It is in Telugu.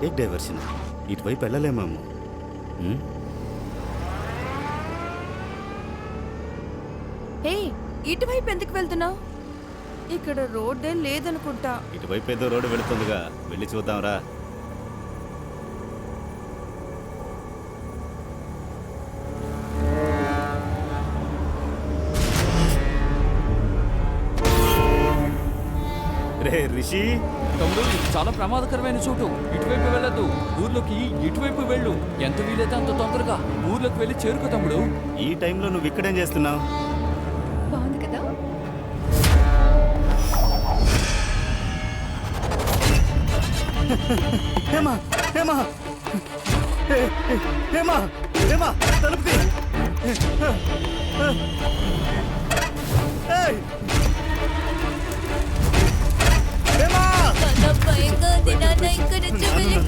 एक డైవర్షన్ ఇటువైపు వెళ్ళలేమేమో. హే, ఇటువైపు ఎందుకు వెళ్తున్నావు? ఇక్కడ రోడ్డే లేదనుకుంటా. ఇటువైపు ఏదో రోడ్డు వెళుతుందిగా, వెళ్ళి చూద్దాంరా. రే రిషి, తమ్ముడు, ఇది చాలా ప్రమాదకరమైన చోటు. ఇటువైపు వెళ్ళొద్దు. ఊర్లోకి ఇటువైపు వెళ్ళు. ఎంత వీలైతే అంత తొందరగా ఊర్లోకి వెళ్ళి చేరుకో తమ్ముడు. ఈ టైంలో నువ్వు ఇక్కడేం చేస్తున్నావు? బాగుంది కదా? హేమా, హేమా, హేమా, హేమా, తలుపు తీ. ఏయ్! హేమా! భయంగా ఉంది నాన్న, ఇక్కడ నుంచి వెళ్ళిపో.